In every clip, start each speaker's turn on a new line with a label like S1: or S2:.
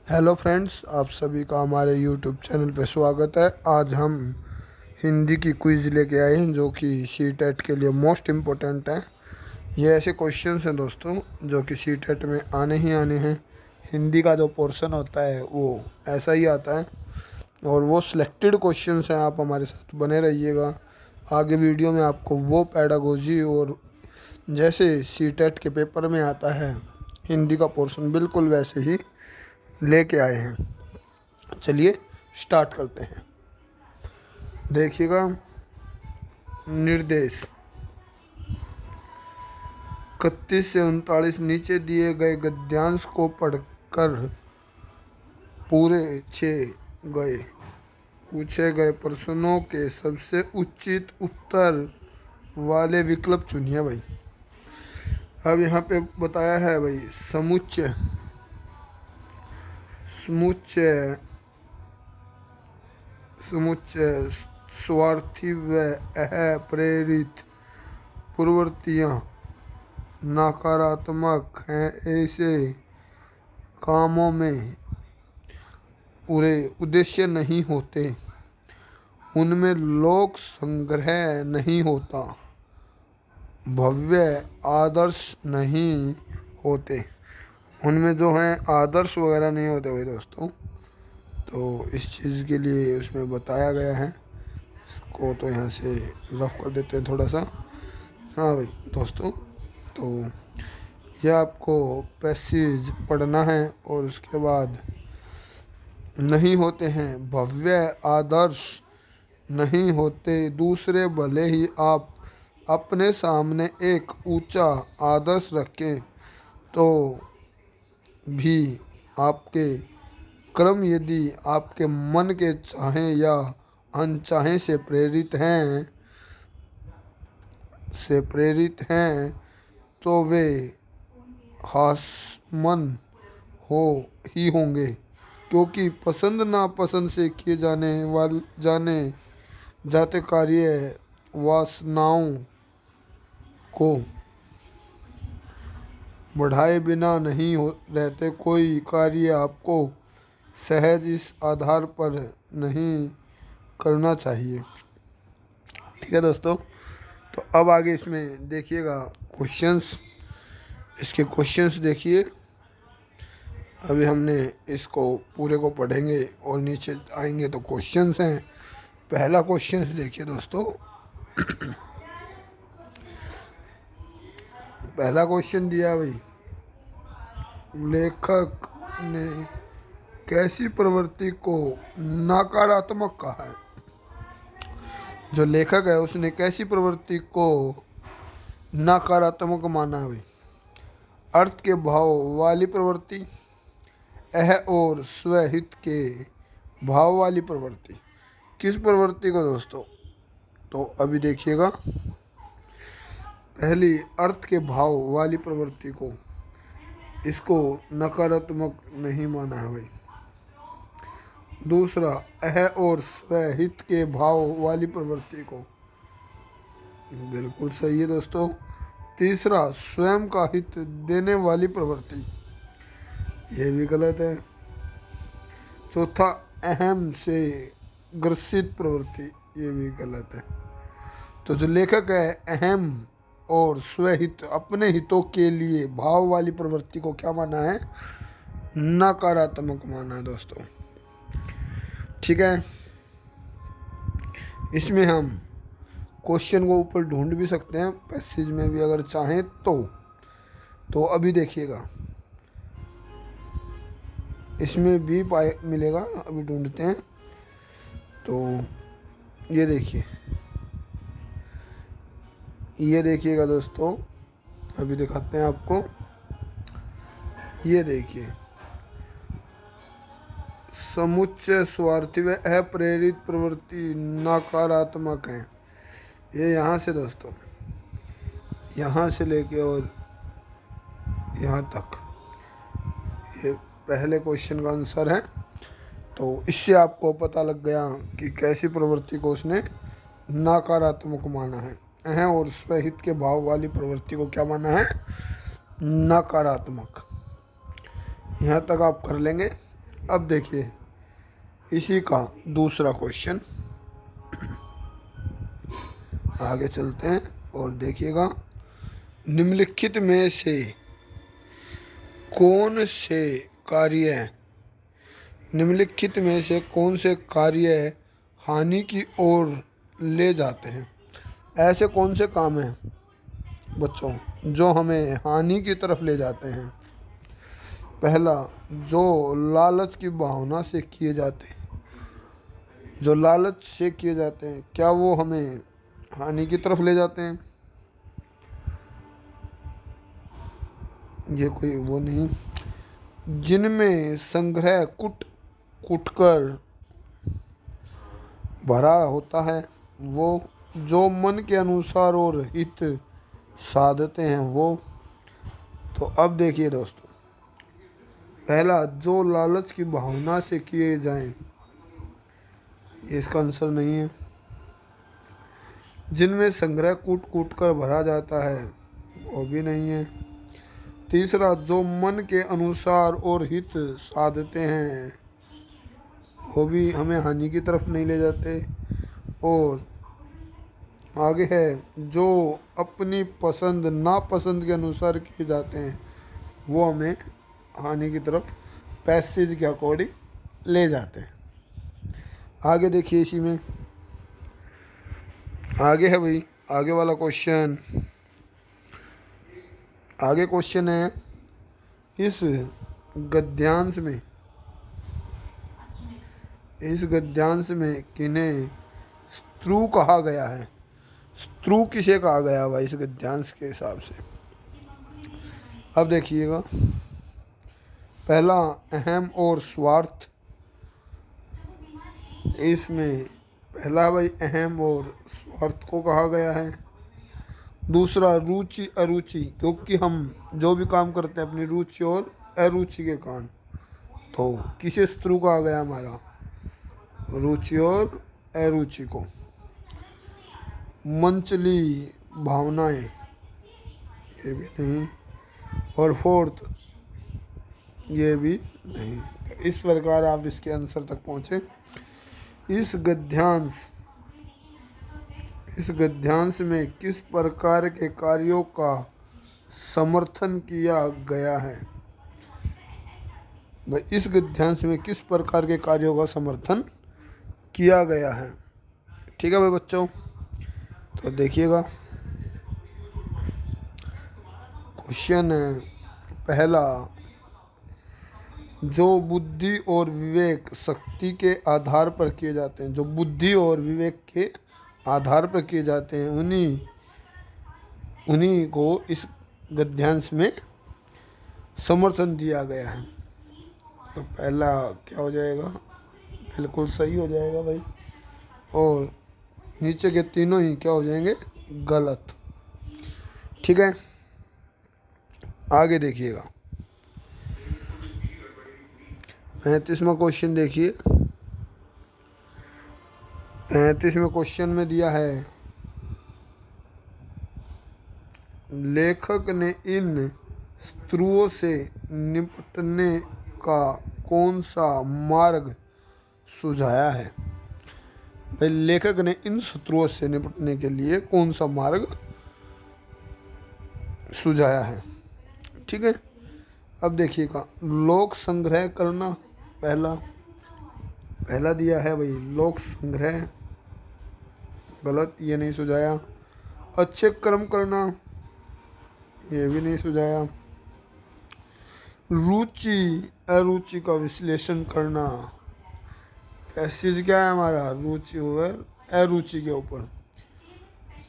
S1: Hello friends, आप सभी का हमारे यूट्यूब चैनल पे स्वागत है। आज हम हिंदी की क्विज़ लेके आए हैं जो कि सी टेट के लिए मोस्ट इम्पोर्टेंट है। ये ऐसे क्वेश्चंस हैं दोस्तों जो कि सी टेट में आने ही आने हैं। हिंदी का जो पोर्शन होता है वो ऐसा ही आता है और वो सिलेक्टेड क्वेश्चंस हैं। आप हमारे साथ बने रहिएगा। आगे वीडियो में आपको वो पैडागोजी और जैसे सी टेट के पेपर में आता है हिंदी का पोर्शन बिल्कुल वैसे ही लेके आए हैं। चलिए स्टार्ट करते हैं। देखिएगा, निर्देश 31 से 39 नीचे दिए गए गद्यांश को पढ़कर पूरे गए पूछे गए प्रश्नों के सबसे उचित उत्तर वाले विकल्प चुनिए भाई। अब यहाँ पे बताया है भाई समुच्चय समुच्चय समुच्चय स्वार्थी व अप्रेरित प्रवृत्तियाँ नकारात्मक हैं। ऐसे कामों में पूरे उद्देश्य नहीं होते, उनमें लोक संग्रह नहीं होता, भव्य आदर्श नहीं होते। उनमें जो है आदर्श वगैरह नहीं होते भाई दोस्तों। तो इस चीज़ के लिए उसमें बताया गया है। इसको तो यहाँ से रफ कर देते हैं थोड़ा सा। हाँ भाई दोस्तों, तो यह आपको पैसेज पढ़ना है और उसके बाद नहीं होते हैं भव्य आदर्श नहीं होते। दूसरे भले ही आप अपने सामने एक ऊंचा आदर्श रखें तो भी आपके कर्म यदि आपके मन के चाहे या अनचाहे से प्रेरित हैं तो वे हास्यमन हो ही होंगे, क्योंकि पसंद नापसंद से किए जाने जाते कार्य वासनाओं को बढ़ाए बिना नहीं रहते। कोई कार्य आपको सहज इस आधार पर नहीं करना चाहिए। ठीक है दोस्तों, तो अब आगे इसमें देखिएगा क्वेश्चंस। इसके क्वेश्चंस देखिए। अभी हमने इसको पूरे को पढ़ेंगे और नीचे आएंगे तो क्वेश्चंस हैं। पहला क्वेश्चंस देखिए दोस्तों। पहला क्वेश्चन दिया भाई, लेखक ने कैसी प्रवृत्ति को नकारात्मक कहा है। जो लेखक है उसने कैसी प्रवृत्ति को नकारात्मक माना है भाई। अर्थ के भाव वाली प्रवृत्ति, अह और स्वहित के भाव वाली प्रवृत्ति। किस प्रवृत्ति को दोस्तों? तो अभी देखिएगा, पहली अर्थ के भाव वाली प्रवृत्ति को, इसको नकारात्मक नहीं माना है भाई। दूसरा, अह और स्वहित के भाव वाली प्रवृत्ति को, बिल्कुल सही है दोस्तों। तीसरा, स्वयं का हित देने वाली प्रवृत्ति, ये भी गलत है। चौथा, अहम से ग्रसित प्रवृत्ति, ये भी गलत है। तो जो लेखक है अहम और स्वहित अपने हितों के लिए भाव वाली प्रवृत्ति को क्या माना है? नकारात्मक माना है दोस्तों। ठीक है, इसमें हम क्वेश्चन को ऊपर ढूंढ भी सकते हैं पैसेज में भी अगर चाहें तो अभी देखिएगा, इसमें भी मिलेगा। अभी ढूंढते हैं। तो ये देखिएगा दोस्तों, अभी दिखाते हैं आपको। ये देखिए, समुच्चय स्वार्थी व अप्रेरित प्रवृत्ति नकारात्मक है। ये यहाँ से दोस्तों, यहाँ से लेके और यहाँ तक ये पहले क्वेश्चन का आंसर है। तो इससे आपको पता लग गया कि कैसी प्रवृत्ति को उसने नकारात्मक माना है। अह और स्वहित के भाव वाली प्रवृत्ति को क्या माना है? नकारात्मक। यहाँ तक आप कर लेंगे। अब देखिए इसी का दूसरा क्वेश्चन, आगे चलते हैं और देखिएगा। निम्नलिखित में से कौन से कार्य निम्नलिखित में से कौन से कार्य हानि की ओर ले जाते हैं? ऐसे कौन से काम हैं बच्चों जो हमें हानि की तरफ ले जाते हैं? पहला, जो लालच की भावना से किए जाते हैं, जो लालच से किए जाते हैं, क्या वो हमें हानि की तरफ ले जाते हैं? ये कोई वो नहीं। जिनमें संग्रह कुट कुट कर भरा होता है, वो जो मन के अनुसार और हित साधते हैं वो। तो अब देखिए दोस्तों, पहला, जो लालच की भावना से किए जाएं, इसका आंसर नहीं है। जिनमें संग्रह कूट कूट कर भरा जाता है, वो भी नहीं है। तीसरा, जो मन के अनुसार और हित साधते हैं, वो भी हमें हानि की तरफ नहीं ले जाते। और आगे है, जो अपनी पसंद नापसंद के अनुसार किए जाते हैं, वो हमें हानि की तरफ पैसेज के अकॉर्डिंग ले जाते हैं। आगे देखिए इसी में आगे है भाई, आगे वाला क्वेश्चन। आगे क्वेश्चन है, इस गद्यांश में किन्हें स्त्रु कहा गया है? स्त्रु किसे कहा गया भाई इस गद्यांश के हिसाब से? अब देखिएगा, पहला, अहम और स्वार्थ। इसमें पहला भाई अहम और स्वार्थ को कहा गया है। दूसरा, रुचि अरुचि, क्योंकि हम जो भी काम करते हैं अपनी रुचि और अरुचि के कारण, तो किसे स्त्रु कहा गया हमारा? रुचि और अरुचि को। मंचली भावनाएं, ये भी नहीं। और फोर्थ, ये भी नहीं। इस प्रकार आप इसके आंसर तक पहुँचे। इस गद्यांश में किस प्रकार के कार्यों का समर्थन किया गया है? भाई इस गद्यांश में किस प्रकार के कार्यों का समर्थन किया गया है? ठीक है भाई बच्चों, तो देखिएगा क्वेश्चन है पहला, जो बुद्धि और विवेक शक्ति के आधार पर किए जाते हैं, जो बुद्धि और विवेक के आधार पर किए जाते हैं, उन्हीं को इस गद्यांश में समर्थन दिया गया है। तो पहला क्या हो जाएगा? बिल्कुल सही हो जाएगा भाई। और नीचे के तीनों ही क्या हो जाएंगे? गलत। ठीक है, आगे देखिएगा 35वां क्वेश्चन देखिए। 35वें क्वेश्चन में दिया है, लेखक ने इन शत्रुओं से निपटने का कौन सा मार्ग सुझाया है? भाई लेखक ने इन शत्रुओं से निपटने के लिए कौन सा मार्ग सुझाया है? ठीक है, अब देखिएगा, लोक संग्रह करना। पहला दिया है भाई लोक संग्रह, गलत, ये नहीं सुझाया। अच्छे कर्म करना, ये भी नहीं सुझाया। रुचि अरुचि का विश्लेषण करना, पैसेज क्या है हमारा? रुचि और अरुचि के ऊपर।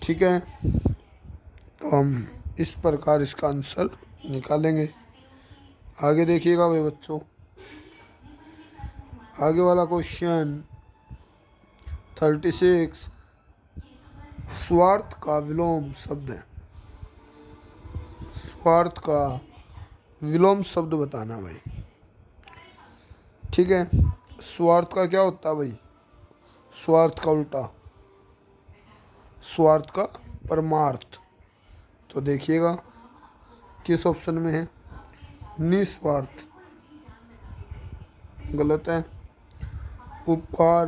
S1: ठीक है, तो हम इस प्रकार इसका आंसर निकालेंगे। आगे देखिएगा भाई बच्चों, आगे वाला क्वेश्चन 36, स्वार्थ का विलोम शब्द है। स्वार्थ का विलोम शब्द बताना भाई। ठीक है, स्वार्थ का क्या होता है भाई? स्वार्थ का उल्टा, स्वार्थ का परमार्थ। तो देखिएगा किस ऑप्शन में है? निस्वार्थ। गलत है। उपकार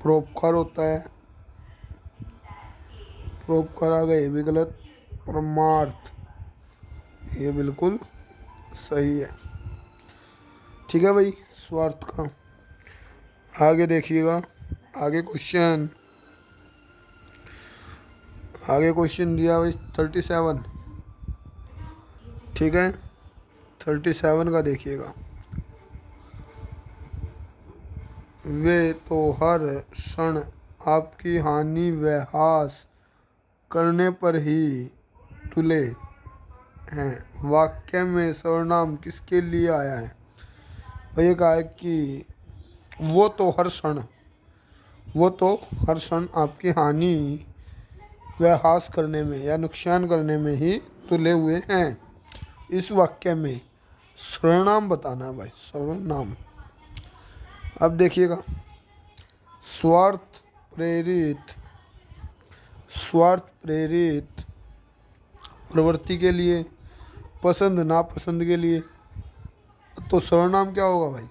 S1: परोपकार होता है, परोपकार आ गए, ये भी गलत। परमार्थ, ये बिल्कुल सही है। ठीक है भाई, स्वार्थ का। आगे देखिएगा, आगे क्वेश्चन दिया भाई 37। ठीक है, 37 का देखिएगा। वे तो हर क्षण आपकी हानि व हास करने पर ही तुले हैं। वाक्य में सर्वनाम किसके लिए आया है? ये कहा है कि वो तो हर क्षण आपकी हानि व हास करने में या नुकसान करने में ही तुले हुए हैं। इस वाक्य में सर्वनाम बताना है भाई, सर्वनाम। अब देखिएगा, स्वार्थ प्रेरित प्रवृत्ति के लिए, पसंद नापसंद के लिए, तो सर्वनाम क्या होगा भाई?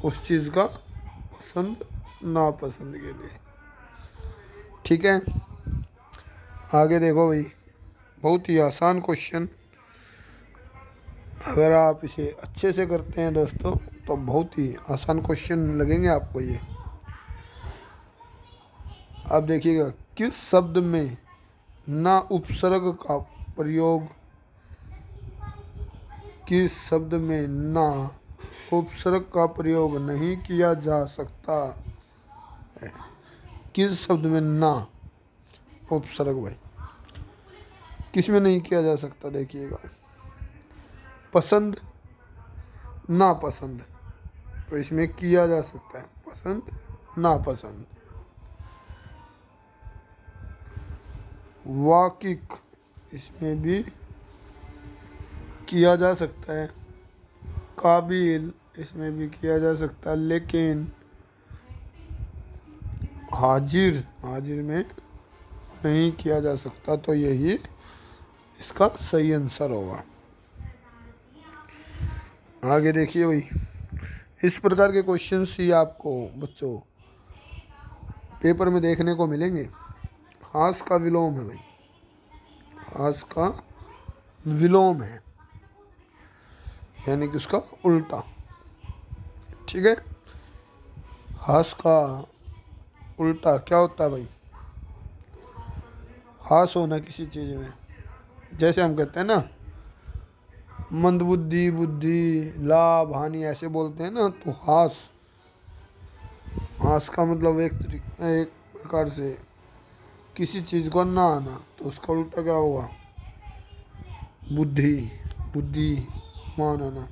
S1: उस चीज़ का पसंद नापसंद के लिए। ठीक है, आगे देखो भाई, बहुत ही आसान क्वेश्चन। अगर आप इसे अच्छे से करते हैं दोस्तों तो बहुत ही आसान क्वेश्चन लगेंगे आपको ये। अब देखिएगा, किस शब्द में ना उपसर्ग का प्रयोग, किस शब्द में ना उपसर्ग का प्रयोग नहीं किया जा सकता है? किस शब्द में ना उपसर्ग भाई किस में नहीं किया जा सकता? देखिएगा, पसंद नापसंद, तो इसमें किया जा सकता है पसंद नापसंद। वाकिक, इसमें भी किया जा सकता है। काबिल, इसमें भी किया जा सकता है, लेकिन हाजिर में नहीं किया जा सकता। तो यही इसका सही आंसर होगा। आगे देखिए भाई, इस प्रकार के क्वेश्चंस ही आपको बच्चों पेपर में देखने को मिलेंगे। हास का विलोम है भाई, हास का विलोम है, यानी कि उसका उल्टा। ठीक है, हास का उल्टा क्या होता है भाई? हास होना किसी चीज़ में, जैसे हम कहते हैं ना मंदबुद्धि, बुद्धि, लाभ, हानि, ऐसे बोलते हैं ना, तो हास का मतलब एक प्रकार से किसी चीज़ को ना आना, तो उसका उल्टा क्या होगा? बुद्धिमान होना।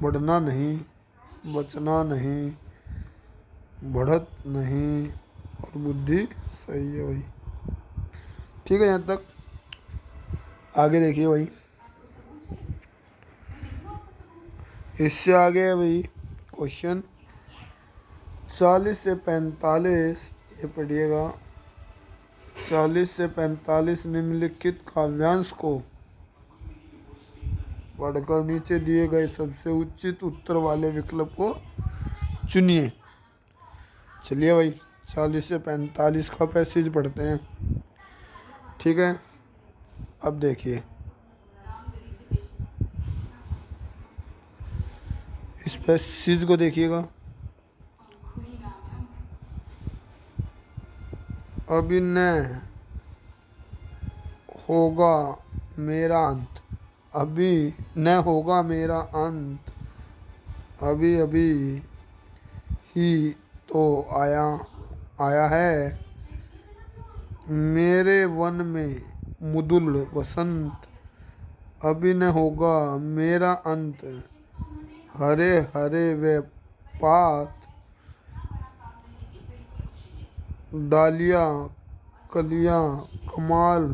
S1: बढ़ना नहीं, बचना नहीं, बढ़त नहीं, और बुद्धि सही है भाई। ठीक है, यहाँ तक। आगे देखिए भाई, इससे आगे है भाई क्वेश्चन 40 से 45, ये पढ़िएगा। 40 से 45 निम्नलिखित काव्यांश को पढ़कर नीचे दिए गए सबसे उचित उत्तर वाले विकल्प को चुनिए। चलिए भाई, 40 से 45 का पैसेज पढ़ते हैं। ठीक है, अब देखिए, इस पैसेज को देखिएगा। अभी न होगा मेरा अंत, अभी न होगा मेरा अंत, अभी अभी ही तो आया है। मेरे वन में मुदुल वसंत, अभी न होगा मेरा अंत। हरे हरे वे पात, डालियाँ कलियाँ कमाल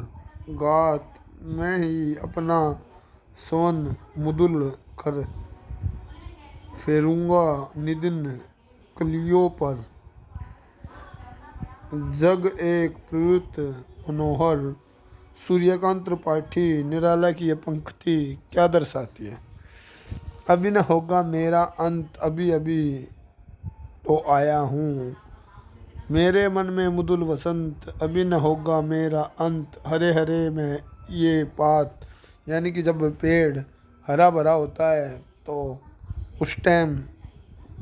S1: गात, मैं ही अपना सोन मुदुल कर फेरूंगा निदिन कलियों पर। जग एक प्रवृत्त मनोहर, सूर्यकांत त्रिपाठी निराला की ये पंक्ति क्या दर्शाती है? अभी न होगा मेरा अंत, अभी अभी तो आया हूँ, मेरे मन में मुदुल वसंत, अभी न होगा मेरा अंत, हरे हरे में ये पात। यानी कि जब पेड़ हरा भरा होता है तो उस टाइम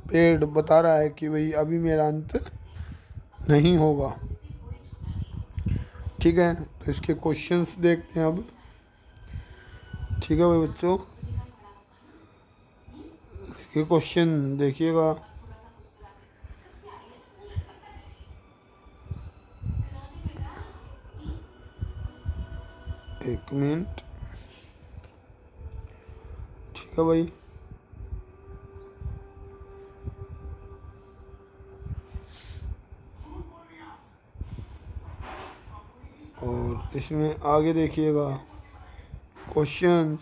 S1: पेड़ बता रहा है कि भाई अभी मेरा अंत नहीं होगा। ठीक है, तो इसके क्वेश्चंस देखते हैं अब। ठीक है भाई बच्चों, इसके क्वेश्चन देखिएगा। एक मिनट। ठीक है भाई, और इसमें आगे देखिएगा क्वेश्चंस।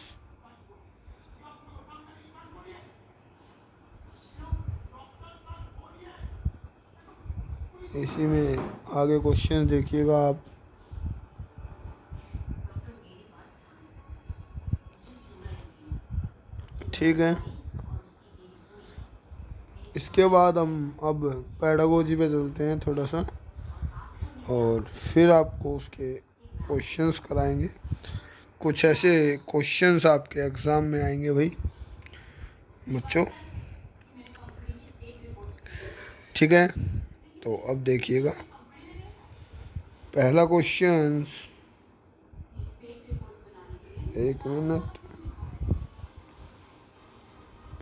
S1: इसी में आगे क्वेश्चन देखिएगा आप। ठीक है, इसके बाद हम अब पेडागोजी पे चलते हैं थोड़ा सा, और फिर आपको उसके क्वेश्चंस कराएंगे। कुछ ऐसे क्वेश्चंस आपके एग्ज़ाम में आएंगे भाई बच्चों। ठीक है, तो अब देखिएगा पहला क्वेश्चन। एक मिनट,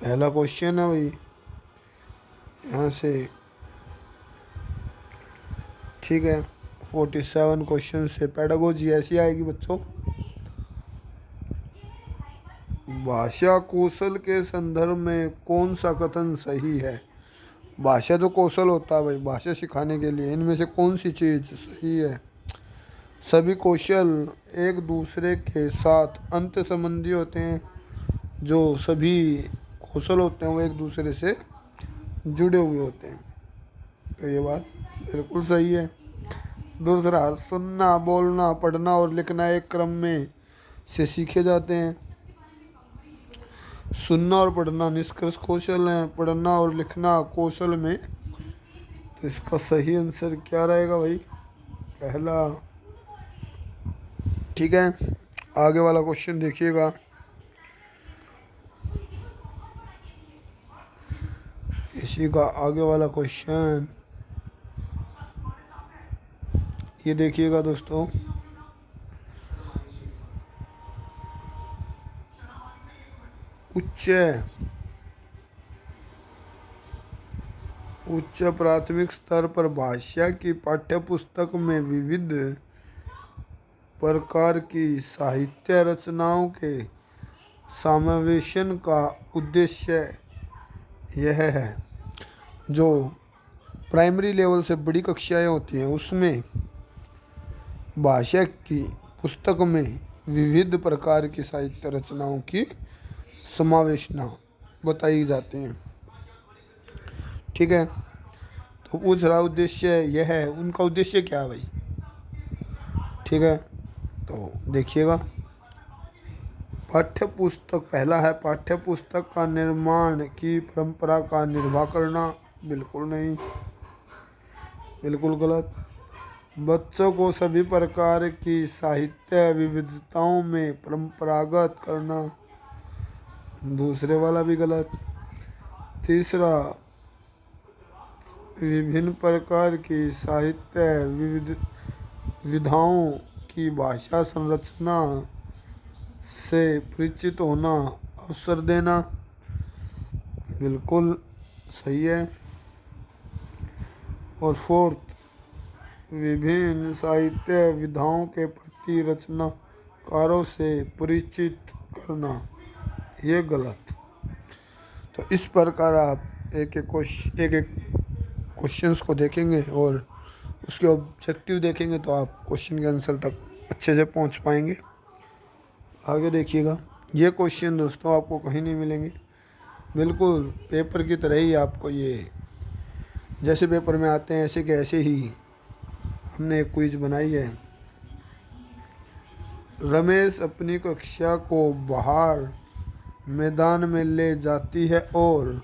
S1: पहला क्वेश्चन है भाई यहाँ से। ठीक है, 47 क्वेश्चन से पेडागोजी ऐसी आएगी बच्चों। भाषा कौशल के संदर्भ में कौन सा कथन सही है? भाषा जो कौशल होता है भाई भाषा सिखाने के लिए, इनमें से कौन सी चीज़ सही है? सभी कौशल एक दूसरे के साथ अंत संबंधी होते हैं। जो सभी कौशल होते हैं वो एक दूसरे से जुड़े हुए होते हैं। तो ये बात बिल्कुल सही है। दूसरा, सुनना, बोलना, पढ़ना और लिखना एक क्रम में से सीखे जाते हैं। सुनना और पढ़ना निष्कर्ष कौशल हैं, पढ़ना और लिखना कौशल में। तो इसका सही आंसर क्या रहेगा भाई? पहला। ठीक है, आगे वाला क्वेश्चन देखिएगा। इसी का आगे वाला क्वेश्चन ये देखिएगा दोस्तों। उच्च प्राथमिक स्तर पर भाषा की पाठ्यपुस्तक में विविध प्रकार की साहित्य रचनाओं के समावेशन का उद्देश्य यह है। जो प्राइमरी लेवल से बड़ी कक्षाएं होती हैं उसमें भाषा की पुस्तक में विविध प्रकार की साहित्य रचनाओं की समावेशना बताई जाती हैं। ठीक है, तो पूछ रहा उद्देश्य यह है, उनका उद्देश्य क्या है भाई? ठीक है, तो देखिएगा। पाठ्य पुस्तक, पहला है पाठ्य पुस्तक का निर्माण की परंपरा का निर्वाह करना। बिल्कुल नहीं, बिल्कुल गलत। बच्चों को सभी प्रकार की साहित्य विविधताओं में परंपरागत करना। दूसरे वाला भी गलत। तीसरा, विभिन्न प्रकार की साहित्य विधाओं की भाषा संरचना से परिचित होना, अवसर देना। बिल्कुल सही है। और फोर्थ, विभिन्न साहित्य विधाओं के प्रति रचनाकारों से परिचित करना, ये गलत। तो इस प्रकार आप एक एक क्वेश्चंस को देखेंगे और उसके ऑब्जेक्टिव देखेंगे तो आप क्वेश्चन के आंसर तक अच्छे से पहुंच पाएंगे। आगे देखिएगा, ये क्वेश्चन दोस्तों आपको कहीं नहीं मिलेंगे। बिल्कुल पेपर की तरह ही आपको ये जैसे पेपर में आते हैं ऐसे के ऐसे ही हमने एक क्विज बनाई है। रमेश अपनी कक्षा को बाहर मैदान में ले जाती है और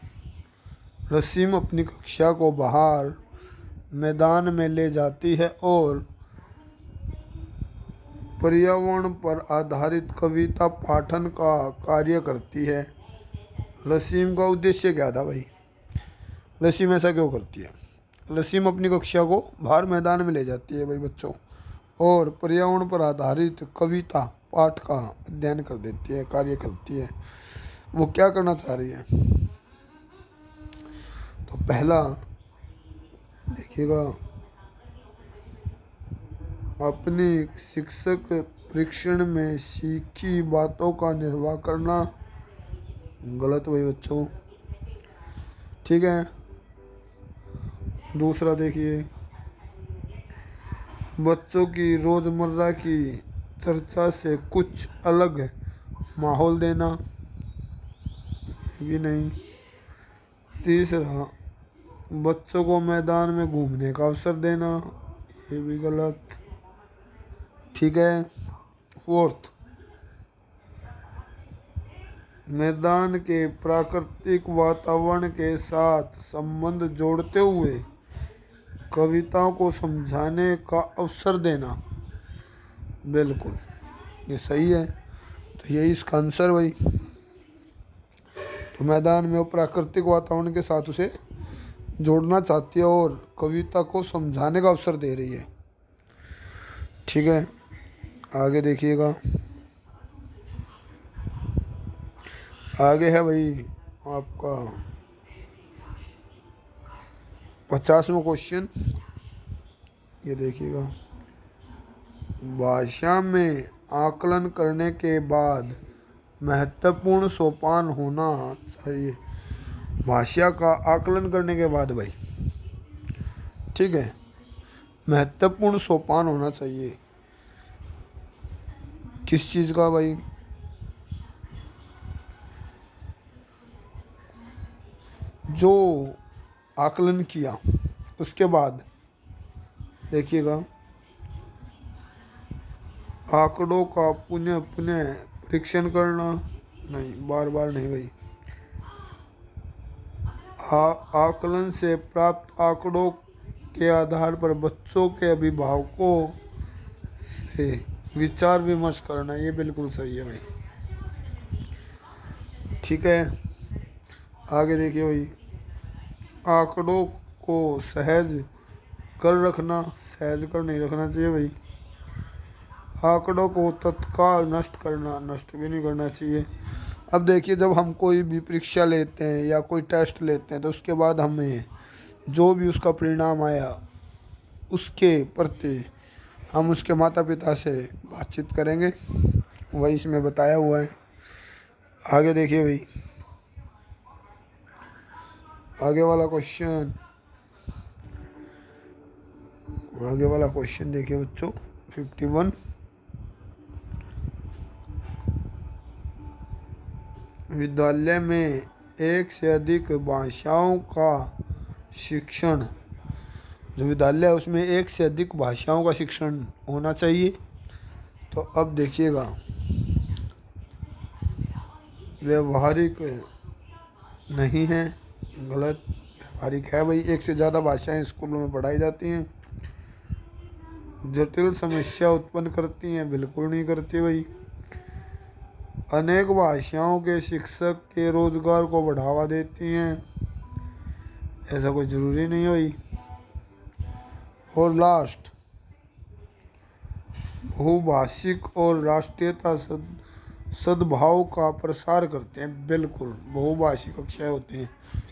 S1: रसीम अपनी कक्षा को बाहर मैदान में ले जाती है और पर्यावरण पर आधारित कविता पाठन का कार्य करती है। रसीम का उद्देश्य क्या था भाई? रसीम ऐसा क्यों करती है? रसीम अपनी कक्षा को बाहर मैदान में ले जाती है भाई बच्चों, और पर्यावरण पर आधारित कविता पाठ का अध्ययन कर देती है, कार्य करती है। वो क्या करना चाह रही है? तो पहला देखिएगा, अपनी शिक्षक परीक्षण में सीखी बातों का निर्वाह करना। गलत भाई बच्चों, ठीक है। दूसरा देखिए, बच्चों की रोजमर्रा की चर्चा से कुछ अलग माहौल देना, भी नहीं। तीसरा, बच्चों को मैदान में घूमने का अवसर देना, ये भी गलत, ठीक है। फोर्थ, मैदान के प्राकृतिक वातावरण के साथ संबंध जोड़ते हुए कविताओं को समझाने का अवसर देना, बिल्कुल ये सही है। तो यही इसका आंसर भाई। तो मैदान में वो प्राकृतिक वातावरण के साथ उसे जोड़ना चाहती है और कविता को समझाने का अवसर दे रही है, ठीक है। आगे देखिएगा, आगे है भाई आपका 50वां क्वेश्चन। ये देखिएगा, भाषा में आकलन करने के बाद महत्वपूर्ण सोपान होना चाहिए। भाषा का आकलन करने के बाद भाई, ठीक है, महत्वपूर्ण सोपान होना चाहिए। किस चीज़ का भाई? जो आकलन किया उसके बाद देखिएगा, आंकड़ों का पुनः पुनः परीक्षण करना, नहीं, बार बार नहीं भाई। आकलन से प्राप्त आंकड़ों के आधार पर बच्चों के अभिभावकों से विचार विमर्श करना, ये बिल्कुल सही है भाई, ठीक है। आगे देखिए भाई, आंकड़ों को सहज कर रखना, सहज कर नहीं रखना चाहिए भाई। आंकड़ों को तत्काल नष्ट करना, नष्ट भी नहीं करना चाहिए। अब देखिए, जब हम कोई भी परीक्षा लेते हैं या कोई टेस्ट लेते हैं तो उसके बाद हमें जो भी उसका परिणाम आया उसके प्रति हम उसके माता पिता से बातचीत करेंगे, वही इसमें बताया हुआ है। आगे देखिए भाई, आगे वाला क्वेश्चन, आगे वाला क्वेश्चन देखिए बच्चों 51। विद्यालय में एक से अधिक भाषाओं का शिक्षण, जो विद्यालय है उसमें एक से अधिक भाषाओं का शिक्षण होना चाहिए। तो अब देखिएगा, व्यवहारिक नहीं है, गलत। व्यवहारिक है भाई, एक से ज़्यादा भाषाएं स्कूलों में पढ़ाई जाती हैं। जटिल समस्या उत्पन्न करती हैं, बिल्कुल नहीं करती भाई। अनेक भाषाओं के शिक्षक के रोजगार को बढ़ावा देती हैं, ऐसा कोई ज़रूरी नहीं भाई। और लास्ट, बहुभाषिक और राष्ट्रीयता सद्भाव का प्रसार करते हैं, बिल्कुल बहुभाषिक कक्षाएं होती हैं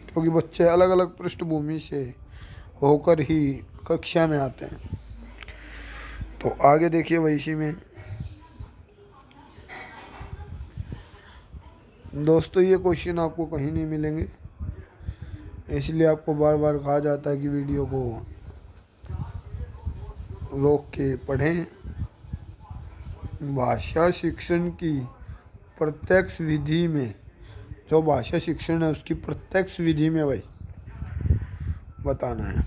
S1: क्योंकि बच्चे अलग अलग पृष्ठभूमि से होकर ही कक्षा में आते हैं। तो आगे देखिए भाई, इसी में दोस्तों ये क्वेश्चन आपको कहीं नहीं मिलेंगे, इसलिए आपको बार बार कहा जाता है कि वीडियो को रोक के पढ़ें। भाषा शिक्षण की प्रत्यक्ष विधि में, जो भाषा शिक्षण है उसकी प्रत्यक्ष विधि में भाई बताना है।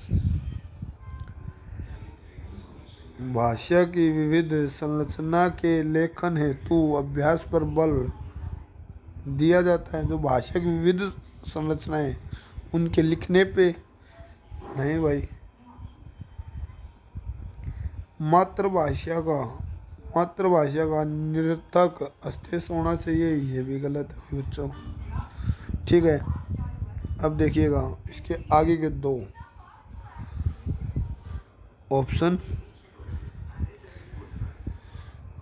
S1: भाषा की विविध संरचना के लेखन हेतु अभ्यास पर बल दिया जाता है। जो भाषा की विविध संरचनाएं उनके लिखने पे नहीं भाई। मातृभाषा का निरर्थक अस्तित्व होना चाहिए, ये भी गलत है बच्चों। ठीक है, अब देखिएगा इसके आगे के दो ऑप्शन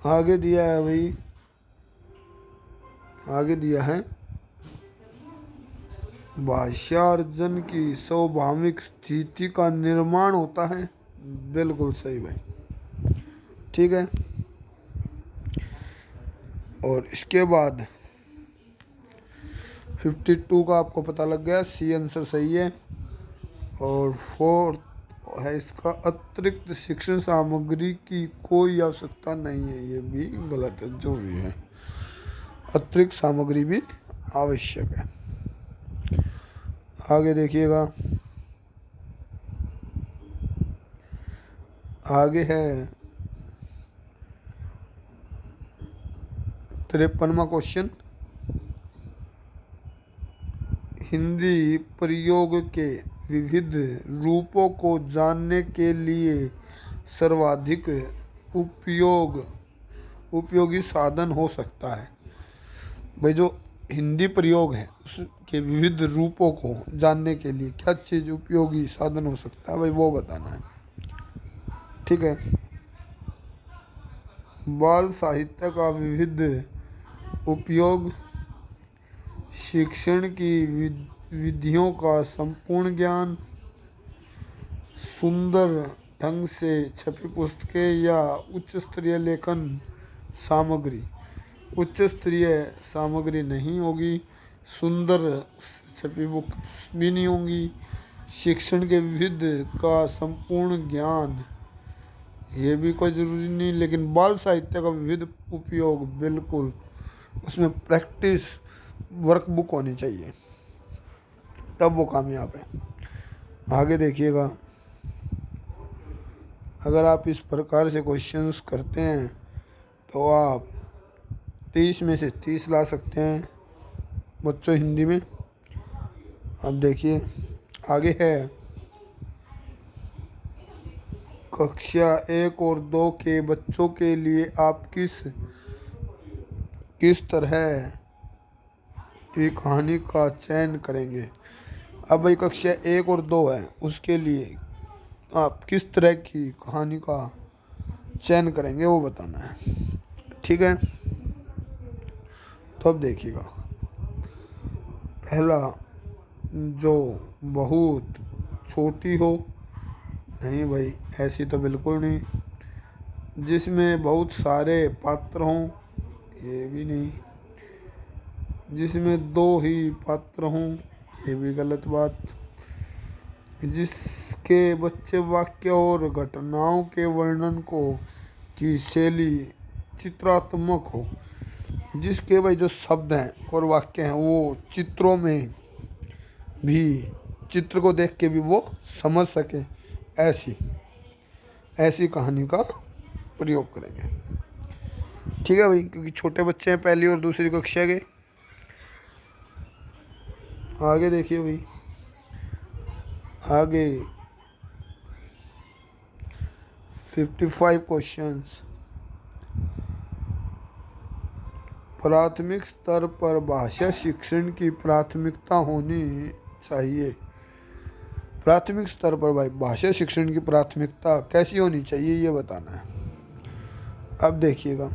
S1: आगे दिया है भाई। आगे दिया है भाषार्जन की स्वाभाविक स्थिति का निर्माण होता है। बिल्कुल सही भाई। ठीक है, और इसके बाद 52 का आपको पता लग गया, सी आंसर सही है। और 4 है इसका, अतिरिक्त शिक्षण सामग्री की कोई आवश्यकता नहीं है। ये भी गलत है, जो भी है अतिरिक्त सामग्री भी आवश्यक है। आगे देखिएगा, आगे है 53वां क्वेश्चन। हिंदी प्रयोग के विविध रूपों को जानने के लिए सर्वाधिक उपयोगी साधन हो सकता है। भाई जो हिंदी प्रयोग है उसके विविध रूपों को जानने के लिए क्या चीज़ उपयोगी साधन हो सकता है भाई, वो बताना है। ठीक है, बाल साहित्य का विविध उपयोग, शिक्षण की विधियों का संपूर्ण ज्ञान, सुंदर ढंग से छपी पुस्तकें या उच्च स्तरीय लेखन सामग्री। उच्च स्तरीय सामग्री नहीं होगी, सुंदर छपी बुक भी नहीं होंगी, शिक्षण के विविध का संपूर्ण ज्ञान ये भी कोई ज़रूरी नहीं, लेकिन बाल साहित्य का विविध उपयोग बिल्कुल, उसमें प्रैक्टिस वर्कबुक होनी चाहिए तब वो कामयाब है। आगे देखिएगा, अगर आप इस प्रकार से क्वेश्चंस करते हैं तो आप 30 में से 30 ला सकते हैं बच्चों हिंदी में। अब देखिए आगे है कक्षा 1 और 2 के बच्चों के लिए आप किस तरह की कहानी का चयन करेंगे। अब भाई कक्षा 1 और 2 है, उसके लिए आप किस तरह की कहानी का चयन करेंगे वो बताना है। ठीक है, तो अब देखिएगा, पहला जो बहुत छोटी हो, नहीं भाई ऐसी तो बिल्कुल नहीं, जिसमें बहुत सारे पात्र हों, ये भी नहीं, जिसमें 2 ही पात्र हों, ये भी गलत बात, जिसके बच्चे वाक्य और घटनाओं के वर्णन को की शैली चित्रात्मक हो, जिसके भाई जो शब्द हैं और वाक्य हैं वो चित्रों में भी, चित्र को देख के भी वो समझ सके, ऐसी कहानी का प्रयोग करेंगे। ठीक है भाई, क्योंकि छोटे बच्चे हैं, पहली और दूसरी कक्षा के। आगे देखिए भाई, आगे 55 क्वेश्चंस। प्राथमिक स्तर पर भाषा शिक्षण की प्राथमिकता होनी चाहिए। प्राथमिक स्तर पर भाई भाषा शिक्षण की प्राथमिकता कैसी होनी चाहिए ये बताना है। अब देखिएगा,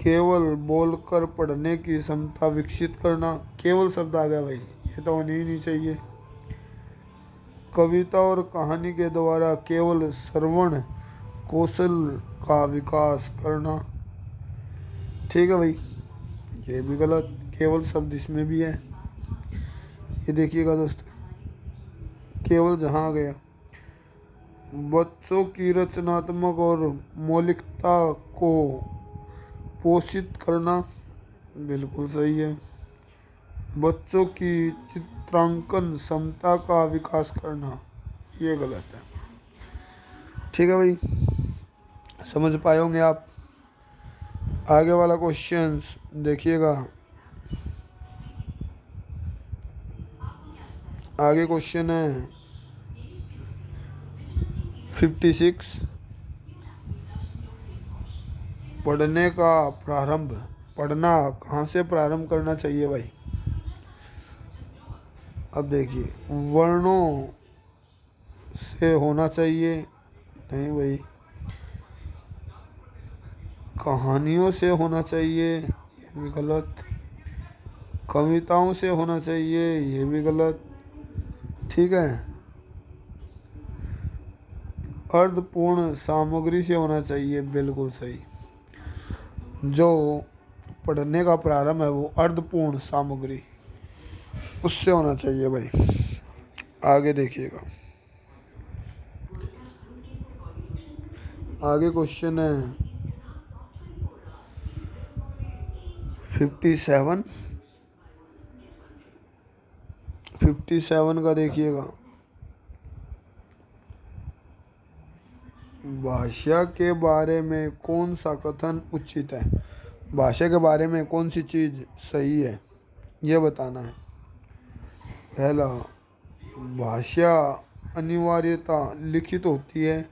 S1: केवल बोलकर पढ़ने की क्षमता विकसित करना, केवल शब्द आ गया भाई, ये तो होनी ही नहीं चाहिए। कविता और कहानी के द्वारा केवल श्रवण कौशल का विकास करना। ठीक है भाई, ये भी गलत, केवल शब्द इसमें भी है। ये देखिएगा दोस्तों, केवल जहाँ आ गया, बच्चों की रचनात्मक और मौलिकता को पोषित करना, बिल्कुल सही है। बच्चों की चित्रांकन क्षमता का विकास करना, ये गलत है। ठीक है भाई, समझ पाए होंगे आप। आगे वाला क्वेश्चन देखिएगा। आगे क्वेश्चन है 56। पढ़ने का प्रारंभ, पढ़ना कहाँ से प्रारंभ करना चाहिए भाई? अब देखिए, वर्णों से होना चाहिए? नहीं भाई। कहानियों से होना चाहिए? ये भी गलत। कविताओं से होना चाहिए? ये भी गलत। ठीक है। अर्थपूर्ण सामग्री से होना चाहिए? बिल्कुल सही। जो पढ़ने का प्रारंभ है वो अर्थपूर्ण सामग्री, उससे होना चाहिए भाई। आगे देखिएगा। आगे क्वेश्चन है 57। 57 का देखिएगा। भाषा के बारे में कौन सा कथन उचित है? भाषा के बारे में कौन सी चीज़ सही है, ये बताना है। पहला, भाषा अनिवार्यता लिखित होती है?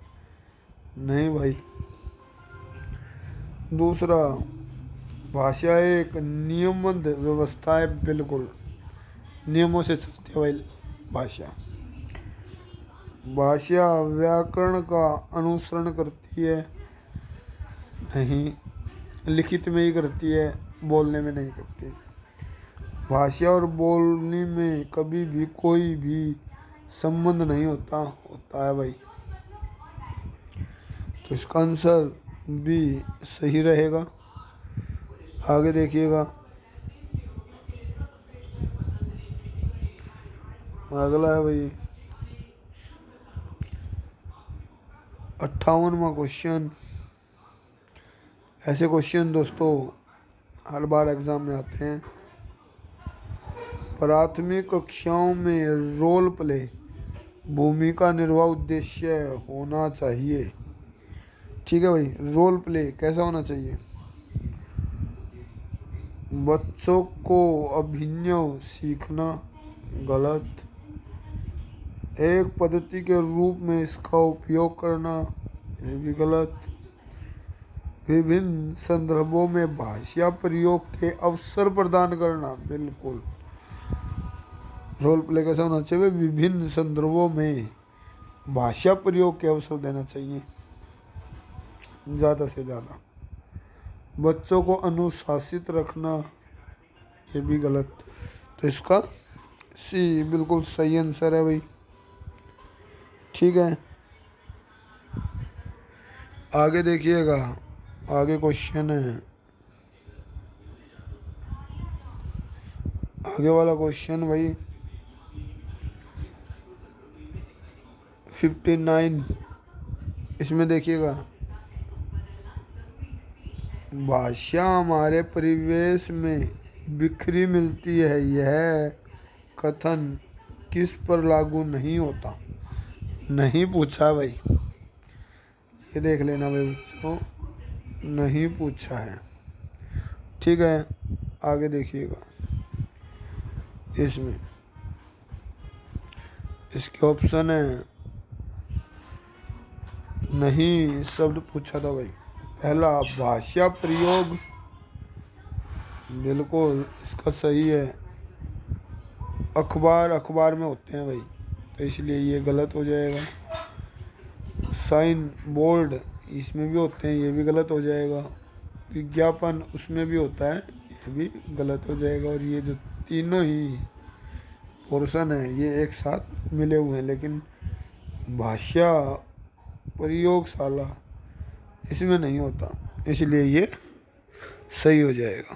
S1: नहीं भाई। दूसरा, भाषा एक नियमबद्ध व्यवस्था है? बिल्कुल, नियमों से चलती है भाई भाषा। भाषा व्याकरण का अनुसरण करती है? नहीं, लिखित में ही करती है, बोलने में नहीं करती। भाषा और बोलने में कभी भी कोई भी संबंध नहीं होता? होता है भाई। तो इसका आंसर भी सही रहेगा। आगे देखिएगा। अगला है भाई 58वां क्वेश्चन। ऐसे क्वेश्चन दोस्तों हर बार एग्जाम में आते हैं। प्राथमिक कक्षाओं में रोल प्ले भूमिका निर्वाह उद्देश्य होना चाहिए? ठीक है भाई। रोल प्ले कैसा होना चाहिए? बच्चों को अभिनय सीखना? गलत। एक पद्धति के रूप में इसका उपयोग करना? ये भी गलत। विभिन्न संदर्भों में भाषा प्रयोग के अवसर प्रदान करना? बिल्कुल। रोल प्ले कैसा होना चाहिए? विभिन्न संदर्भों में भाषा प्रयोग के अवसर देना चाहिए ज़्यादा से ज़्यादा। बच्चों को अनुशासित रखना? ये भी गलत। तो इसका सी बिल्कुल सही आंसर है भाई। ठीक है। आगे देखिएगा। आगे क्वेश्चन है, आगे वाला क्वेश्चन भाई 59। इसमें देखिएगा, भाषा हमारे परिवेश में बिखरी मिलती है, यह कथन किस पर लागू नहीं होता? नहीं पूछा भाई, ये देख लेना भाई बच्चों, नहीं पूछा है। ठीक है। आगे देखिएगा। इसमें इसके ऑप्शन है, नहीं शब्द पूछा था भाई। पहला, भाषा प्रयोग, बिल्कुल इसका सही है। अखबार, अखबार में होते हैं भाई, तो इसलिए ये गलत हो जाएगा। साइन बोर्ड, इसमें भी होते हैं, ये भी गलत हो जाएगा। विज्ञापन, उसमें भी होता है, ये भी गलत हो जाएगा। और ये जो तीनों ही पोर्शन है ये एक साथ मिले हुए हैं, लेकिन भाषा प्रयोगशाला इसमें नहीं होता, इसलिए ये सही हो जाएगा,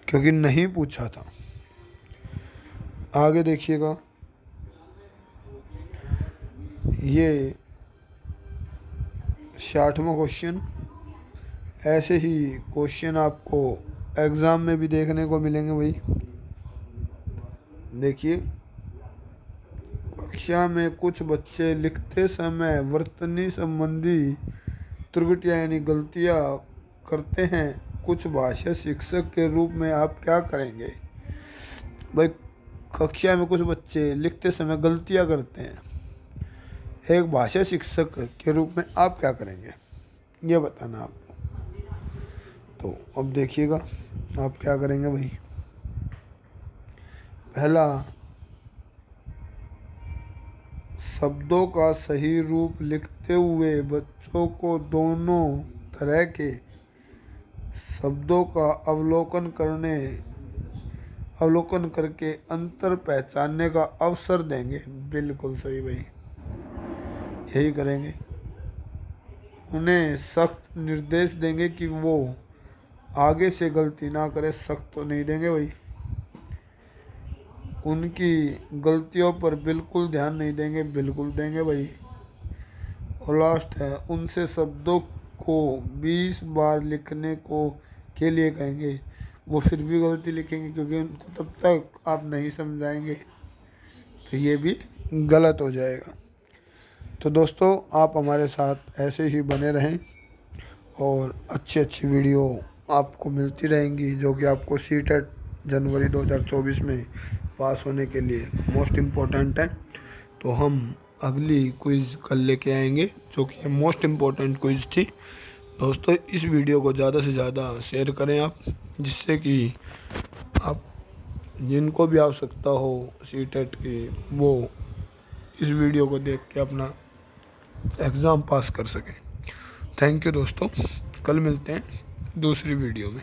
S1: क्योंकि नहीं पूछा था। आगे देखिएगा। ये 60वां क्वेश्चन। ऐसे ही क्वेश्चन आपको एग्ज़ाम में भी देखने को मिलेंगे भाई। देखिए, कक्षा में कुछ बच्चे लिखते समय वर्तनी संबंधी त्रुटियां यानी गलतियां करते हैं। कुछ भाषा शिक्षक के रूप में आप क्या करेंगे? भाई, कक्षा में कुछ बच्चे लिखते समय गलतियां करते हैं, एक भाषा शिक्षक के रूप में आप क्या करेंगे, ये बताना आपको। तो अब देखिएगा आप क्या करेंगे भाई। पहला, शब्दों का सही रूप लिखते हुए बच्चों को दोनों तरह के शब्दों का अवलोकन करके अंतर पहचानने का अवसर देंगे। बिल्कुल सही भाई, यही करेंगे। उन्हें सख्त निर्देश देंगे कि वो आगे से गलती ना करे। सख्त तो नहीं देंगे भाई, उनकी गलतियों पर बिल्कुल ध्यान नहीं देंगे। बिल्कुल देंगे भाई। और लास्ट है, उनसे शब्दों को 20 बार लिखने को के लिए कहेंगे। वो फिर भी गलती लिखेंगे क्योंकि उनको तब तक आप नहीं समझाएंगे, तो ये भी गलत हो जाएगा। तो दोस्तों, आप हमारे साथ ऐसे ही बने रहें और अच्छी अच्छी वीडियो आपको मिलती रहेंगी, जो कि आपको सीटेट जनवरी 2024 में पास होने के लिए मोस्ट इम्पोर्टेंट है। तो हम अगली क्विज़ कल लेके आएंगे, जो कि मोस्ट इम्पोर्टेंट क्विज़ थी। दोस्तों, इस वीडियो को ज़्यादा से ज़्यादा शेयर करें आप, जिससे कि आप जिनको भी आवश्यकता हो सीटेट की, वो इस वीडियो को देख के अपना एग्ज़ाम पास कर सकें। थैंक यू दोस्तों, कल मिलते हैं दूसरी वीडियो में।